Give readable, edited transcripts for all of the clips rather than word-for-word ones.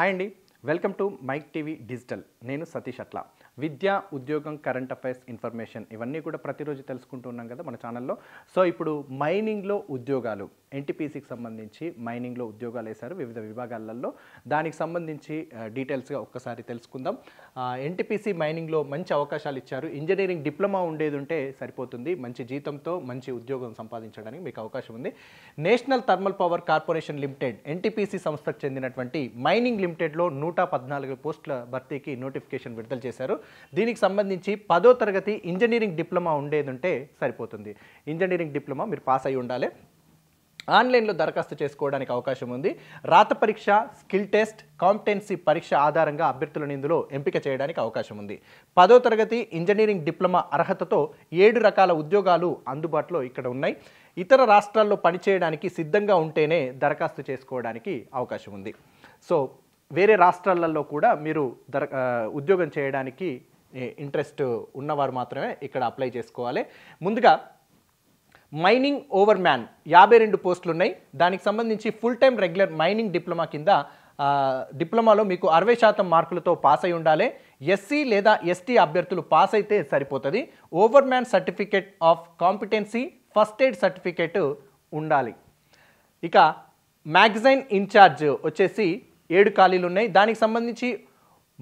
Hi అండి, welcome to Mic TV digital. నేను సతీష్ అట్లా. విద్య, ఉద్యోగం, కరెంట్ అఫైర్స్, ఇన్ఫర్మేషన్ ఇవన్నీ కూడా ప్రతిరోజు తెలుసుకుంటూ ఉన్నాం కదా మన ఛానల్లో. సో ఇప్పుడు మైనింగ్లో ఉద్యోగాలు, ఎన్టీపీసీకి సంబంధించి మైనింగ్లో ఉద్యోగాలు వేశారు వివిధ విభాగాలలో. దానికి సంబంధించి డీటెయిల్స్గా ఒక్కసారి తెలుసుకుందాం. ఎన్టీపీసీ మైనింగ్లో మంచి అవకాశాలు ఇచ్చారు. ఇంజనీరింగ్ డిప్లొమా ఉండేది ఉంటే సరిపోతుంది. మంచి జీతంతో మంచి ఉద్యోగం సంపాదించడానికి మీకు అవకాశం ఉంది. National thermal power corporation limited NTPC సంస్థకు చెందినటువంటి మైనింగ్ లిమిటెడ్లో 114 పోస్టుల భర్తీకి నోటిఫికేషన్ విడుదల చేశారు. దీనికి సంబంధించి 10వ తరగతి ఇంజనీరింగ్ డిప్లొమా ఉండేదుంటే సరిపోతుంది. ఇంజనీరింగ్ డిప్లొమా మీరు పాస్ అయి ఉండాలి. ఆన్లైన్లో దరఖాస్తు చేసుకోవడానికి అవకాశం ఉంది. రాత పరీక్ష, స్కిల్ టెస్ట్, కాంపిటెన్సీ పరీక్ష ఆధారంగా అభ్యర్థులను ఇందులో ఎంపిక చేయడానికి అవకాశం ఉంది. 10వ తరగతి ఇంజనీరింగ్ డిప్లొమా అర్హతతో 7 రకాల ఉద్యోగాలు అందుబాటులో ఇక్కడ ఉన్నాయి. ఇతర రాష్ట్రాల్లో పనిచేయడానికి సిద్ధంగా ఉంటేనే దరఖాస్తు చేసుకోవడానికి అవకాశం ఉంది. సో వేరే రాష్ట్రాలలో కూడా మీరు ఉద్యోగం చేయడానికి ఇంట్రెస్ట్ ఉన్నవారు మాత్రమే ఇక్కడ అప్లై చేసుకోవాలి. ముందుగా మైనింగ్ ఓవర్ మ్యాన్ 52 పోస్టులు ఉన్నాయి. దానికి సంబంధించి full time regular mining diploma కింద డిప్లొమాలో మీకు 60% మార్కులతో పాస్ అయి ఉండాలి. ఎస్సీ లేదా ఎస్టీ అభ్యర్థులు పాస్ అయితే సరిపోతుంది. Over man certificate of competency, first aid certificate ఉండాలి. ఇక మ్యాగజైన్ ఇన్ఛార్జ్ వచ్చేసి 7 ఖాళీలు ఉన్నాయి. దానికి సంబంధించి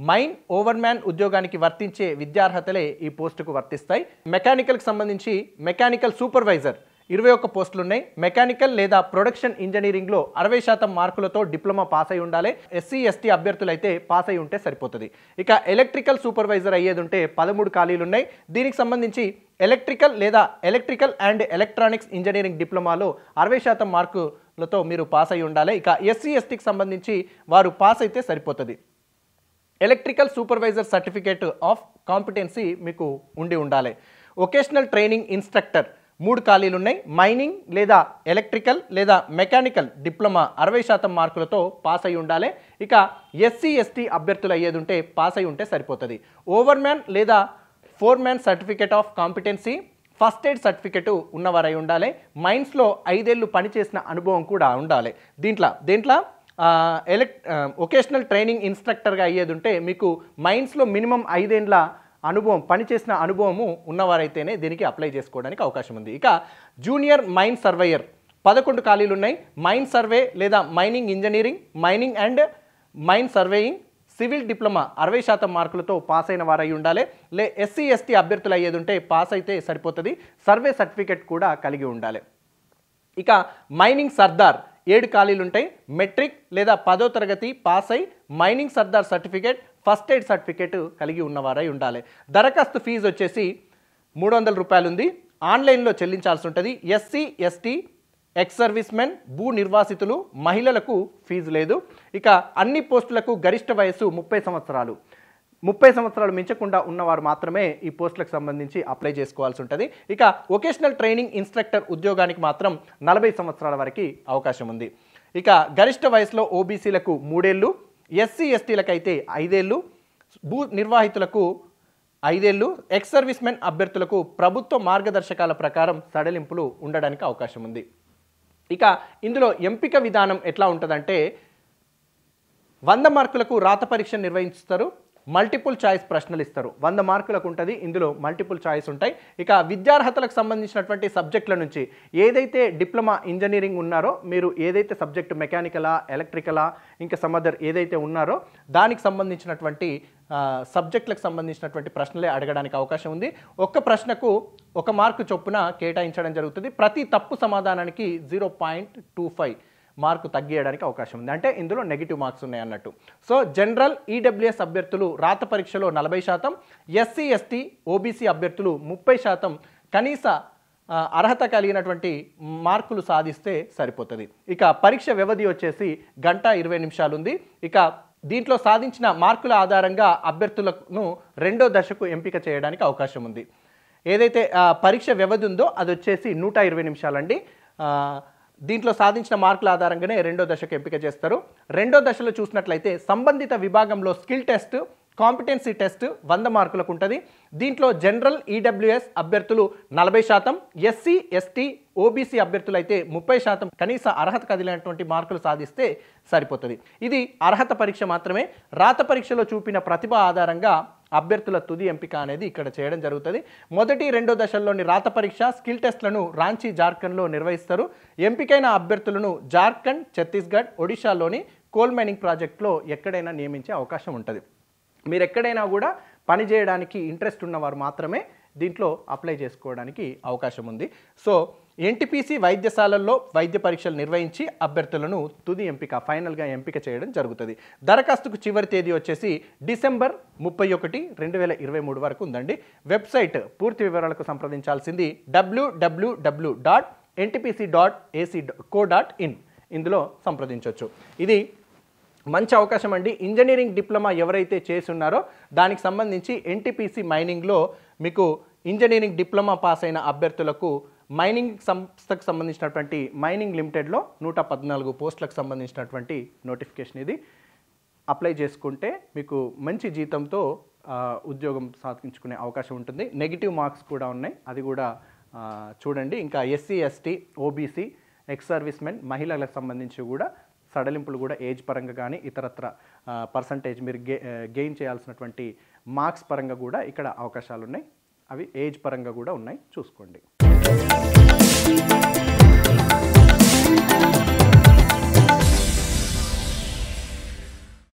మైన్ ఓవర్ మ్యాన్ ఉద్యోగానికి వర్తించే విద్యార్హతలే ఈ పోస్టుకు వర్తిస్తాయి. మెకానికల్కి సంబంధించి మెకానికల్ సూపర్వైజర్ 21 పోస్టులు ఉన్నాయి. మెకానికల్ లేదా ప్రొడక్షన్ ఇంజనీరింగ్లో 60% మార్కులతో డిప్లొమా పాస్ అయి ఉండాలి. ఎస్సీ ఎస్టీ అభ్యర్థులు అయితే పాస్ అయి ఉంటే సరిపోతుంది. ఇక ఎలక్ట్రికల్ సూపర్వైజర్ అయ్యేది ఉంటే 13 ఖాళీలు ఉన్నాయి. దీనికి సంబంధించి ఎలక్ట్రికల్ లేదా ఎలక్ట్రికల్ అండ్ ఎలక్ట్రానిక్స్ ఇంజనీరింగ్ డిప్లొమాలో 60% మార్కులతో మీరు పాస్ అయి ఉండాలి. ఇక ఎస్సీ ఎస్టీకి సంబంధించి వారు పాస్ అయితే సరిపోతుంది. Electrical supervisor certificate of competency మీకు ఉండాలి. వొకేషనల్ ట్రైనింగ్ ఇన్స్ట్రక్టర్ 3 ఖాళీలు ఉన్నాయి. మైనింగ్ లేదా ఎలక్ట్రికల్ లేదా మెకానికల్ డిప్లొమా 60% మార్కులతో పాస్ అయి ఉండాలి. ఇక ఎస్సీ ఎస్టీ అభ్యర్థులు అయ్యేది ఉంటే పాస్ అయి ఉంటే సరిపోతుంది. ఓవర్ మ్యాన్ లేదా foreman certificate of competency, first aid certificate ఉన్నవారై ఉండాలి. మైన్స్లో 5 ఏళ్ళు పనిచేసిన అనుభవం కూడా ఉండాలి. దీంట్లో వొకేషనల్ ట్రైనింగ్ ఇన్స్ట్రక్టర్గా అయ్యేది ఉంటే మీకు మైన్స్లో మినిమం 5 ఏళ్ళ అనుభవం, పనిచేసిన అనుభవము ఉన్నవారైతేనే దీనికి అప్లై చేసుకోవడానికి అవకాశం ఉంది. ఇక జూనియర్ మైన్ సర్వేయర్ 11 ఖాళీలు ఉన్నాయి. మైన్ సర్వే లేదా mining engineering, mining and mine surveying, civil diploma 60% మార్కులతో పాస్ అయిన వారై ఉండాలి. ఎస్సీ ఎస్టీ అభ్యర్థులు అయ్యేది ఉంటే పాస్ అయితే సరిపోతుంది. సర్వే సర్టిఫికేట్ కూడా కలిగి ఉండాలి. ఇక మైనింగ్ సర్దార్ 7 ఖాళీలు ఉంటాయి. మెట్రిక్ లేదా 10వ తరగతి పాస్ అయి mining Sardar certificate, first aid certificate కలిగి ఉన్నవారై ఉండాలి. దరఖాస్తు ఫీజు వచ్చేసి 300 రూపాయలు ఉంది. ఆన్లైన్లో చెల్లించాల్సి ఉంటుంది. SC ST, ex service men, భూ నిర్వాసితులు, మహిళలకు ఫీజు లేదు. ఇక అన్ని పోస్టులకు గరిష్ట వయస్సు 30 సంవత్సరాలు. 30 సంవత్సరాలు మించకుండా ఉన్నవారు మాత్రమే ఈ పోస్టులకు సంబంధించి అప్లై చేసుకోవాల్సి ఉంటుంది. ఇక వొకేషనల్ ట్రైనింగ్ ఇన్స్ట్రక్టర్ ఉద్యోగానికి మాత్రం 40 సంవత్సరాల వరకు అవకాశం ఉంది. ఇక గరిష్ట వయసులో ఓబీసీలకు 3 ఏళ్ళు, ఎస్సీ ఎస్టీలకు అయితే 5 ఏళ్ళు, భూ నిర్వాహితులకు 5 ఏళ్ళు, ఎక్స్ సర్వీస్ మెన్ అభ్యర్థులకు ప్రభుత్వ మార్గదర్శకాల ప్రకారం సడలింపులు ఉండడానికి అవకాశం ఉంది. ఇక ఇందులో ఎంపిక విధానం ఎట్లా ఉంటుందంటే 100 మార్కులకు రాత పరీక్ష నిర్వహిస్తారు. మల్టిపుల్ చాయిస్ ప్రశ్నలు ఇస్తారు. 100 మార్కులకు ఉంటుంది. ఇందులో మల్టిపుల్ చాయిస్ ఉంటాయి. ఇక విద్యార్హతలకు సంబంధించినటువంటి సబ్జెక్టుల నుంచి ఏదైతే డిప్లొమా ఇంజనీరింగ్ ఉన్నారో, మీరు ఏదైతే సబ్జెక్టు మెకానికలా, ఎలక్ట్రికలా, ఇంకా సమ్మదర్ ఏదైతే ఉన్నారో దానికి సంబంధించినటువంటి సబ్జెక్టులకు సంబంధించినటువంటి ప్రశ్నలే అడగడానికి అవకాశం ఉంది. ఒక్క ప్రశ్నకు 1 మార్కు చొప్పున కేటాయించడం జరుగుతుంది. ప్రతి తప్పు సమాధానానికి 0.25 మార్కు తగ్గియడానికి అవకాశం ఉంది. అంటే ఇందులో నెగిటివ్ మార్క్స్ ఉన్నాయి అన్నట్టు. సో జనరల్ ఈడబ్ల్యూఎస్ అభ్యర్థులు రాత పరీక్షలో 40%, ఎస్సీ ఎస్టీ ఓబీసీ అభ్యర్థులు 30% కనీస అర్హత కలిగినటువంటి మార్కులు సాధిస్తే సరిపోతుంది. ఇక పరీక్ష వ్యవధి వచ్చేసి 1 గంట 20 నిమిషాలు ఉంది. ఇక దీంట్లో సాధించిన మార్కుల ఆధారంగా అభ్యర్థులను 2వ దశకు ఎంపిక చేయడానికి అవకాశం ఉంది. ఏదైతే పరీక్ష వ్యవధి ఉందో అది వచ్చేసి 120 నిమిషాలండి. దీంట్లో సాధించిన మార్కుల ఆధారంగానే 2వ దశకు ఎంపిక చేస్తారు. 2వ దశలో చూసినట్లయితే సంబంధిత విభాగంలో స్కిల్ టెస్ట్, కాంపిటెన్సీ టెస్ట్ 100 మార్కులకు ఉంటుంది. దీంట్లో జనరల్ ఈడబ్ల్యూఎస్ అభ్యర్థులు 40%, ఎస్సీ ఎస్టీ ఓబీసీ అభ్యర్థులు అయితే 30% కనీస అర్హత కదిలినటువంటి మార్కులు సాధిస్తే సరిపోతుంది. ఇది అర్హత పరీక్ష మాత్రమే. రాత పరీక్షలో చూపిన ప్రతిభ ఆధారంగా అభ్యర్థుల తుది ఎంపిక అనేది ఇక్కడ చేయడం జరుగుతుంది. మొదటి రెండో దశల్లోని రాత పరీక్ష, స్కిల్ టెస్ట్లను రాంచీ జార్ఖండ్లో నిర్వహిస్తారు. ఎంపికైన అభ్యర్థులను జార్ఖండ్, ఛత్తీస్గఢ్, ఒడిశాలోని కోల్ మైనింగ్ ప్రాజెక్టులో ఎక్కడైనా నియమించే అవకాశం ఉంటుంది. మీరు ఎక్కడైనా కూడా పని చేయడానికి ఇంట్రెస్ట్ ఉన్నవారు మాత్రమే దీంట్లో అప్లై చేసుకోవడానికి అవకాశం ఉంది. సో ఎన్టీపీసీ వైద్యశాలల్లో వైద్య పరీక్షలు నిర్వహించి అభ్యర్థులను తుది ఎంపిక ఫైనల్గా ఎంపిక చేయడం జరుగుతుంది. దరఖాస్తుకు చివరి తేదీ వచ్చేసి డిసెంబర్ 31, 2023 వరకు ఉందండి. వెబ్సైట్ పూర్తి వివరాలకు సంప్రదించాల్సింది www.ntpc.ac.co.in. ఇందులో సంప్రదించవచ్చు. ఇది మంచి అవకాశం అండి. ఇంజనీరింగ్ డిప్లొమా ఎవరైతే చేసి ఉన్నారో దానికి సంబంధించి ఎన్టీపీసీ మైనింగ్లో మీకు ఇంజనీరింగ్ డిప్లొమా పాస్ అయిన అభ్యర్థులకు మైనింగ్ సంస్థకు సంబంధించినటువంటి మైనింగ్ లిమిటెడ్లో 114 పోస్టులకు సంబంధించినటువంటి నోటిఫికేషన్. ఇది అప్లై చేసుకుంటే మీకు మంచి జీతంతో ఉద్యోగం సాధించుకునే అవకాశం ఉంటుంది. నెగిటివ్ మార్క్స్ కూడా ఉన్నాయి, అది కూడా చూడండి. ఇంకా SC ST OBC ex service men మహిళలకు సంబంధించి కూడా సడలింపులు కూడా ఏజ్ పరంగా కానీ ఇతరత్ర పర్సంటేజ్ మీరు గెయిన్ చేయాల్సినటువంటి మార్క్స్ పరంగా కూడా ఇక్కడ అవకాశాలు ఉన్నాయి. అవి ఏజ్ పరంగా కూడా ఉన్నాయి, చూసుకోండి.